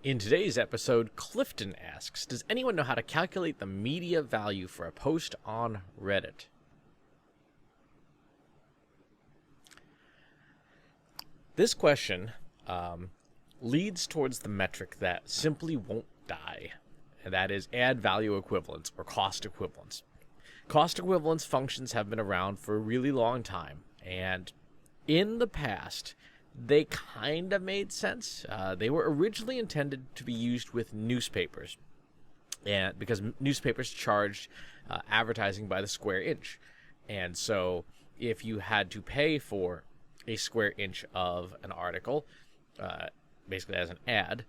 In today's episode, Clifton asks, does anyone know how to calculate the media value for a post on Reddit? This question leads towards the metric that simply won't die, and that is add value equivalence or cost equivalence. Cost equivalence functions have been around for a really long time, and in the past, they kind of made sense. They were originally intended to be used with newspapers, and because newspapers charged advertising by the square inch. And so if you had to pay for a square inch of an article, basically as an ad,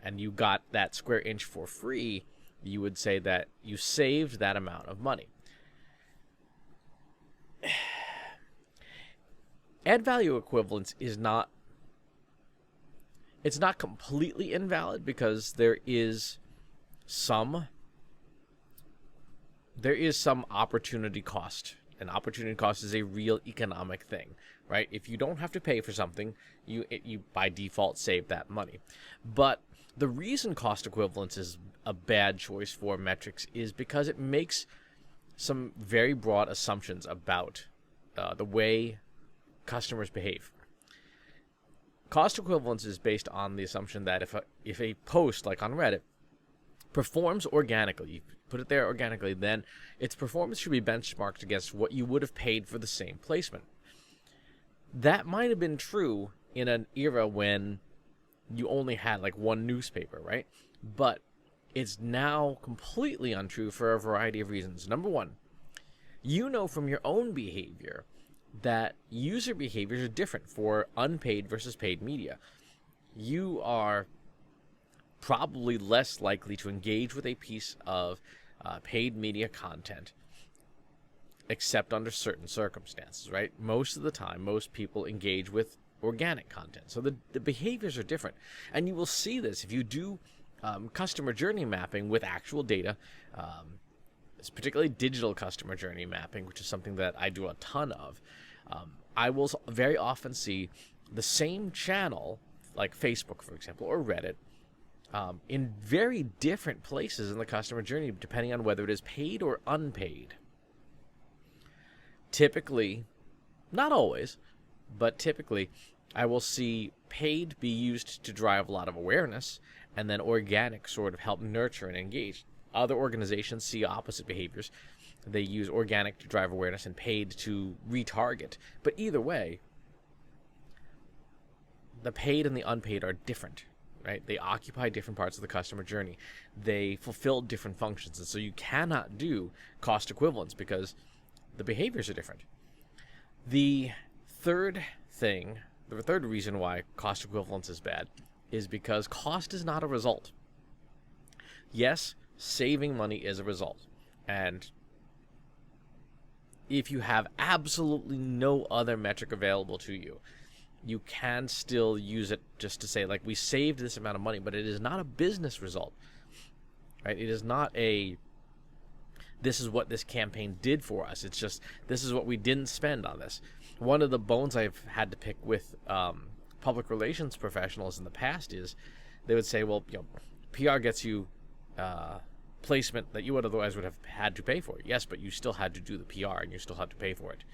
and you got that square inch for free, you would say that you saved that amount of money. Add value equivalence is not, it's not completely invalid because there is some opportunity cost. And opportunity cost is a real economic thing, right? If you don't have to pay for something, you by default save that money. But the reason cost equivalence is a bad choice for metrics is because it makes some very broad assumptions about the way customers behave. Cost equivalence is based on the assumption that if a post, like on Reddit, performs organically, you put it there organically, then its performance should be benchmarked against what you would have paid for the same placement. That might have been true in an era when you only had like one newspaper, right? But it's now completely untrue for a variety of reasons. Number one, you know from your own behavior that user behaviors are different for unpaid versus paid media. You are probably less likely to engage with a piece of paid media content except under certain circumstances, right? Most of the time, most people engage with organic content. So the behaviors are different. And you will see this if you do customer journey mapping with actual data, particularly digital customer journey mapping, which is something that I do a ton of. I will very often see the same channel, like Facebook, for example, or Reddit, in very different places in the customer journey, depending on whether it is paid or unpaid. Typically, not always, but typically, I will see paid be used to drive a lot of awareness, and then organic sort of help nurture and engage. Other organizations see opposite behaviors. They use organic to drive awareness and paid to retarget. But either way, the paid and the unpaid are different, right? They occupy different parts of the customer journey. They fulfill different functions. And so you cannot do cost equivalence because the behaviors are different. The third reason why cost equivalence is bad is because cost is not a result. Yes, saving money is a result. And if you have absolutely no other metric available to you, you can still use it just to say, like, we saved this amount of money, but it is not a business result, right? It is not this is what this campaign did for us. It's just, this is what we didn't spend on this. One of the bones I've had to pick with public relations professionals in the past is they would say, well, PR gets you placement that you would otherwise would have had to pay for. Yes, but you still had to do the PR and you still had to pay for it.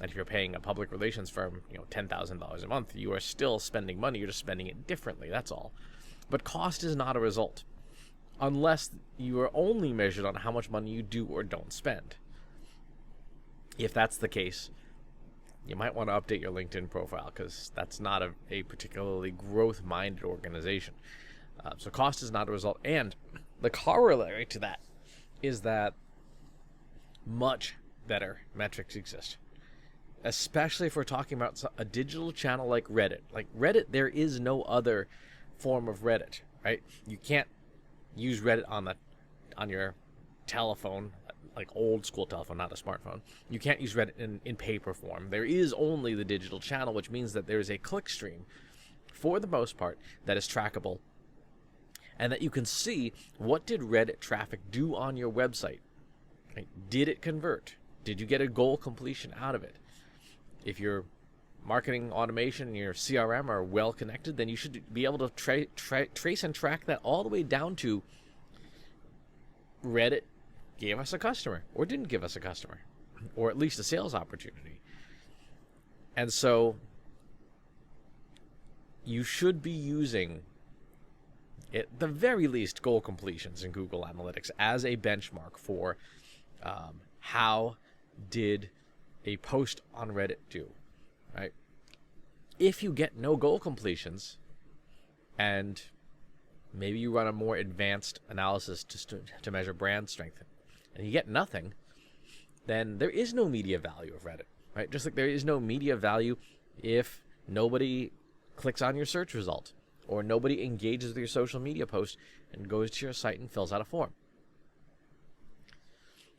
And if you're paying a public relations firm, $10,000 a month, you are still spending money. You're just spending it differently. That's all. But cost is not a result, unless you are only measured on how much money you do or don't spend. If that's the case, you might want to update your LinkedIn profile because that's not a particularly growth-minded organization. So cost is not a result. And the corollary to that is that much better metrics exist, especially if we're talking about a digital channel like Reddit. Like Reddit, there is no other form of Reddit, right? You can't use Reddit on your telephone, like old school telephone, not a smartphone. You can't use Reddit in paper form. There is only the digital channel, which means that there is a click stream, for the most part, that is trackable, and that you can see what did Reddit traffic do on your website. Right? Did it convert? Did you get a goal completion out of it? If you're marketing automation and your CRM are well connected, then you should be able to trace and track that all the way down to Reddit gave us a customer or didn't give us a customer, or at least a sales opportunity. And so you should be using, at the very least, goal completions in Google Analytics as a benchmark for how did a post on Reddit do, right? If you get no goal completions, and maybe you run a more advanced analysis to measure brand strength, and you get nothing, then there is no media value of Reddit, right? Just like there is no media value if nobody clicks on your search result, or nobody engages with your social media post and goes to your site and fills out a form.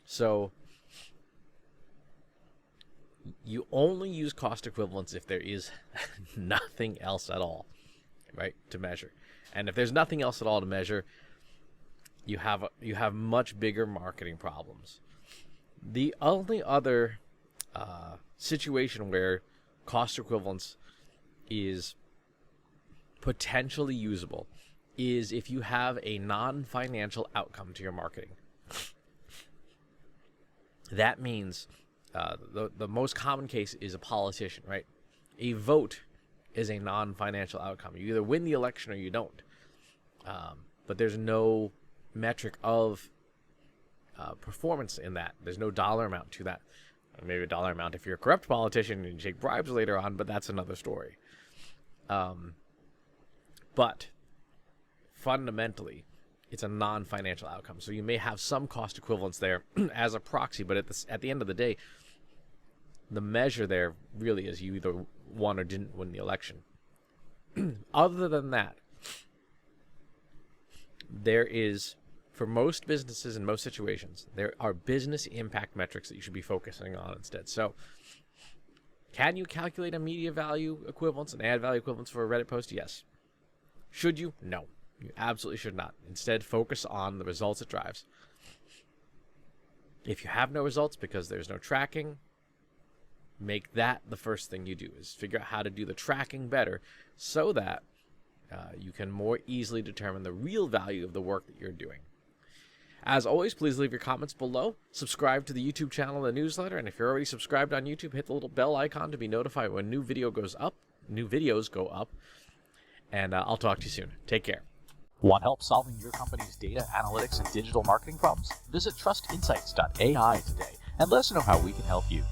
So you only use cost equivalence if there is nothing else at all, right, to measure. And if there's nothing else at all to measure, you have much bigger marketing problems. The only other situation where cost equivalence is potentially usable is if you have a non-financial outcome to your marketing. That means the most common case is a politician, right? A vote is a non-financial outcome. You either win the election or you don't. But there's no metric of performance in that. There's no dollar amount to that. Maybe a dollar amount if you're a corrupt politician and you take bribes later on, but that's another story. But fundamentally, it's a non-financial outcome. So you may have some cost equivalence there as a proxy, but at the end of the day, the measure there really is you either won or didn't win the election. Other than that, there is, for most businesses in most situations, there are business impact metrics that you should be focusing on instead. So can you calculate a media value equivalence and ad value equivalence for a Reddit post? Yes. Should you? No. You absolutely should not. Instead, focus on the results it drives. If you have no results because there's no tracking, make that the first thing you do, is figure out how to do the tracking better so that you can more easily determine the real value of the work that you're doing. As always, please leave your comments below. Subscribe to the YouTube channel and the newsletter. And if you're already subscribed on YouTube, hit the little bell icon to be notified when new videos go up. And I'll talk to you soon. Take care. Want help solving your company's data, analytics, and digital marketing problems? Visit trustinsights.ai today and let us know how we can help you.